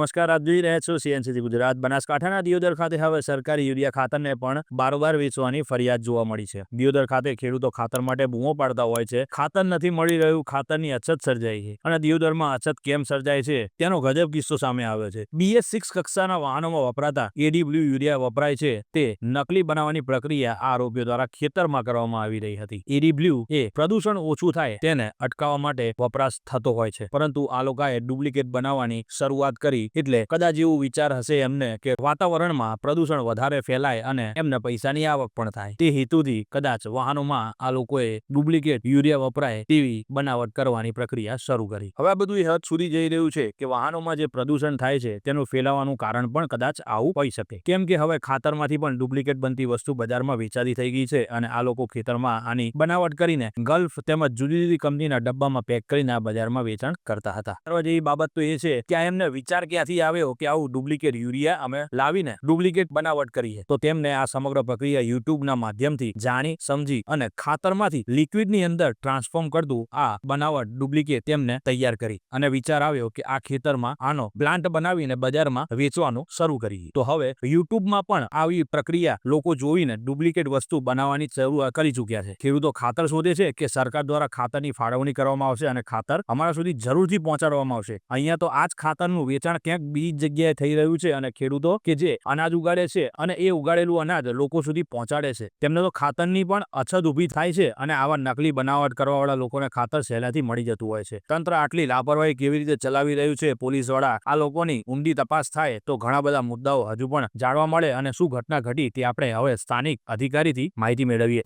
નમસ્કાર, આપ જોઈ રહ્યા છો સીએનસીસી ગુજરાત. બનાસકાંઠાના દિયોદર ખાતે હવે સરકારી યુરિયા ખાતરને પણ બારોબાર વેચવાની ફરિયાદ જોવા મળી છે. દિયોદર ખાતે ખેડૂતો ખાતર માટે બૂમો પાડતા હોય છે, ખાતર નથી મળી રહ્યું, ખાતરની અછત સર્જાઈ છે. અને દિયોદરમાં અછત કેમ સર્જાય છે તેનો ગજબ કિસ્સો સામે આવ્યો છે. BS6 કક્ષાના વાહનોમાં વપરાતા AW યુરિયા વપરાય છે તે નકલી બનાવવાની પ્રક્રિયા આરોપીઓ દ્વારા ખેતરમાં કરવામાં આવી રહી હતી. AW એ પ્રદૂષણ ઓછું થાય તેને અટકાવવા માટે વપરાશ થતો હોય છે, પરંતુ આ લોકોએ ડુપ્લિકેટ બનાવવાની શરૂઆત કરી એટલે કદાચ એવું વિચાર હશે એમને કે વાતાવરણમાં પ્રદૂષણ વધારે ફેલાય અને એમને પૈસાની આવક પણ થાય. તે હેતુથી કદાચ વાહનોમાં આ લોકોએ ડુપ્લિકેટ યુરિયા વપરાય તેવી બનાવટ કરવાની પ્રક્રિયા શરૂ કરી. હવે આ બધું હદ સુધી જઈ રહ્યું છે કે વાહનોમાં જે પ્રદૂષણ થાય છે તેનું ફેલાવાનું કારણ પણ કદાચ આવું હોઈ શકે, કેમ કે હવે ખાતરમાંથી પણ ડુપ્લિકેટ બનતી વસ્તુ બજારમાં વેચાતી થઈ ગઈ છે અને આ લોકો ખેતરમાં આની બનાવટ કરીને ગલ્ફ તેમજ જુદી જુદી કંપનીના ડબ્બામાં પેક કરીને આ બજારમાં વેચાણ કરતા હતા. જેવી બાબત તો એ છે કે એમને વિચાર ક્યાંથી આવ્યો કે આવું ડુપ્લિકેટ યુરિયા અમે લાવીને ડુપ્લિકેટ બનાવટ કરીએ, તો તેમને આ સમગ્ર પ્રક્રિયા યુટ્યુબના માધ્યમથી જાણી સમજી અને ખાતરમાંથી લિક્વિડની અંદર ટ્રાન્સફોર્મ કરતું આ બનાવટ ડુપ્લિકેટ તેમને તૈયાર કરી અને વિચાર આવ્યો કે આ ખેતરમાં આનો પ્લાન્ટ બનાવીને બજારમાં વેચવાનું શરૂ કરી. તો હવે યુટ્યુબમાં પણ આવી પ્રક્રિયા લોકો જોઈને ડુપ્લિકેટ વસ્તુ બનાવવાની શરૂઆત કરી ચૂક્યા છે. ખેડૂતો ખાતર શોધે છે કે સરકાર દ્વારા ખાતરની ફાળવણી કરવામાં આવશે અને ખાતર અમારા સુધી જરૂરથી પહોંચાડવામાં આવશે. અહીંયા તો આ જ ખાતરનું વેચાણ ક્યાંક બીજી જગ્યાએ થઈ રહ્યું છે અને ખેડૂતો કે જે અનાજ ઉગાડે છે અને એ ઉગાડેલું અનાજ લોકો સુધી પહોંચાડે છે તેમને તો ખાતરની પણ અછત ઊભી થાય છે અને આવા નકલી બનાવટ કરવાવાળા લોકોને ખાતર સહેલાઈથી મળી જતું હોય છે. તંત્ર આટલી લાપરવાહી કેવી રીતે ચલાવી રહ્યું છે, પોલીસવાળા આ લોકોની ઊંડી તપાસ થાય તો ઘણા બધા મુદ્દાઓ હજુ પણ જાણવા મળે અને શું ઘટના ઘટી તે આપણે હવે સ્થાનિક અધિકારીથી માહિતી મેળવીએ.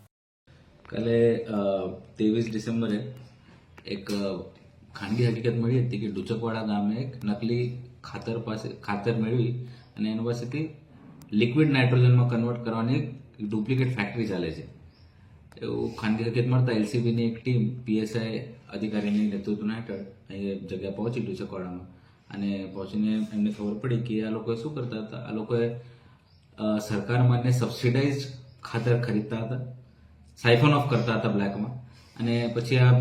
કાલે 23 ડિસેમ્બરે એક ખાનગી હકીકત મળી હતી કે ડુચકવાડા ગામે એક નકલી ખાતર મેળવી અને એની પાસેથી લિક્વિડ નાઇટ્રોજનમાં કન્વર્ટ કરવાની એક ડુપ્લિકેટ ફેક્ટરી ચાલે છે એવું ખાનગી હકીકત મળતા LCBની એક ટીમ PSI અધિકારીની નેતૃત્વના હેઠળ અહીં જગ્યા પહોંચી ડુચકવાડામાં અને પહોંચીને એમને ખબર પડી કે આ લોકોએ શું કરતા હતા. આ લોકોએ સરકાર માન્ય સબસિડાઇઝ ખાતર ખરીદતા હતા, સાઇફોન ઓફ કરતા હતા બ્લેકમાં, અને પછી આ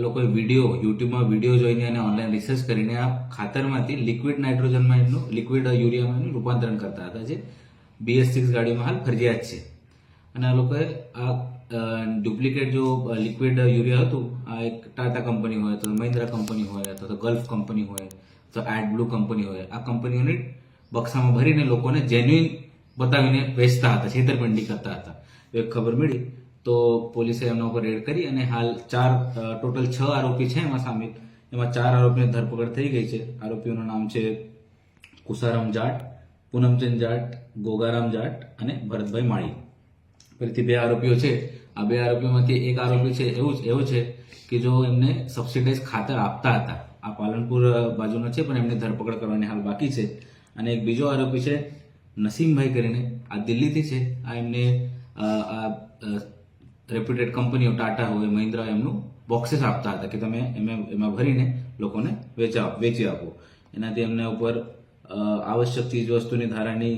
લોકોએ યુટ્યુબમાં વિડીયો જોઈને અને ઓનલાઈન રિસર્ચ કરીને આ ખાતરમાંથી લિક્વિડ નાઇટ્રોજનમાં એમનું લિક્વિડ યુરિયામાં એમનું રૂપાંતરણ કરતા હતા, જે BS6 ગાડીમાં હાલ ફરજિયાત છે. અને આ લોકોએ આ ડુપ્લિકેટ જો લિક્વિડ યુરિયા હતું, આ એક ટાટા કંપની હોય તો મહિન્દ્રા કંપની હોય અથવા તો ગલ્ફ કંપની હોય તો AdBlue કંપની હોય, આ કંપનીઓની બક્સામાં ભરીને લોકોને જેન્યુઇન બતાવીને વેચતા હતા, છેતરપિંડી કરતા હતા. એક ખબર મળી તો પોલીસે એમના ઉપર રેડ કરી અને હાલ ટોટલ 6 આરોપી છે એમાં સામેલ. એમાં 4 આરોપીની ધરપકડ થઈ ગઈ છે. આરોપીઓનું નામ છે કુસારામ જાટ, પૂનમચંદ જાટ, ગોગારામ જાટ અને ભરતભાઈ માળી. ફરીથી 2 આરોપીઓ છે. આ 2 આરોપીઓમાંથી એક આરોપી છે એવો છે કે જો એમને સબસિડાઇઝ ખાતર આપતા હતા. આ પાલનપુર બાજુનો છે પણ એમની ધરપકડ કરવાની હાલ બાકી છે. અને એક બીજો આરોપી છે નસીમભાઈ કરીને, આ દિલ્હીથી છે. આ એમને રેપ્યુટેડ કંપનીઓ ટાટા હોય, મહિન્દ્રા એમનું બોક્सेस આપતા હતા કે તમે એમાં ભરીને લોકોને વેચી આપો. એનાથી એમના ઉપર આવશ્યક ચીજ વસ્તુની ધારાની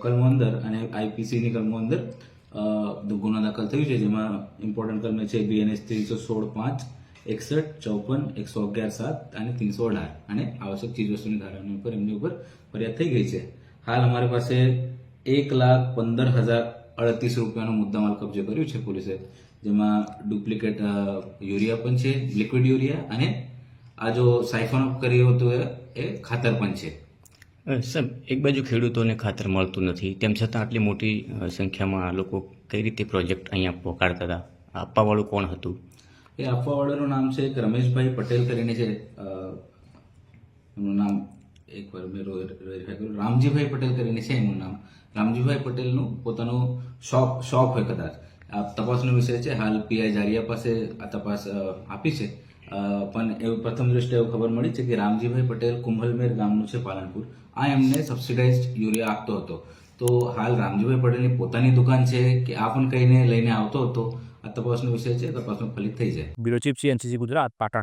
કલમો અંદર અને IPCની કલમો અંદર ગુનો દાખલ થયું છે, જેમાં ઇમ્પોર્ટન્ટ કલમ છે BNS 316(5), 61, 54, 111(7) અને 318 અને આવશ્યક ચીજ વસ્તુની ધારાની ઉપર એમની ઉપર ફરિયાદ થઈ ગઈ છે. હાલ અમારી પાસે 1,15,038 રૂપિયાનો મુદ્દામાલ કબજે કર્યું છે પોલીસે, જેમાં ડુપ્લિકેટ યુરિયા પણ છે, લિક્વિડ યુરિયા, અને આ જો સાઇફોન ઓફ કર્યું હતું એ ખાતર પણ છે. સાહેબ, એક બાજુ ખેડૂતોને ખાતર મળતું નથી, તેમ છતાં આટલી મોટી સંખ્યામાં આ લોકો કઈ રીતે પ્રોજેક્ટ અહીંયા પહોંચાડતા હતા? આપવાવાળું કોણ હતું? એ આપવાવાળાનું નામ છે એક રમેશભાઈ પટેલ કરીને છે. એમનું નામ એકવાર મેં વેરીફાઈ કર્યું, રામજીભાઈ પટેલ કરીને છે એમનું નામ. રામજીભાઈ પટેલનું પોતાનું શોપ હોય કદાચ. આ તપાસનો વિષય છે. હાલ PI જારિયા પાસે આ તપાસ આપી છે. પણ એવું પ્રથમ દ્રષ્ટિએ એવું ખબર મળી છે કે રામજીભાઈ પટેલ કુંભલમેર ગામનું છે પાલનપુર. આ એમને સબસિડાઇઝ યુરિયા આપતો હતો. તો હાલ રામજીભાઈ પટેલની પોતાની દુકાન છે કે આ પણ કહીને લઈને આવતો હતો, આ તપાસનો વિષય છે. તપાસમાં ફલિત થઈ જાય. Bureau chief CNCC Gujarat, Patan.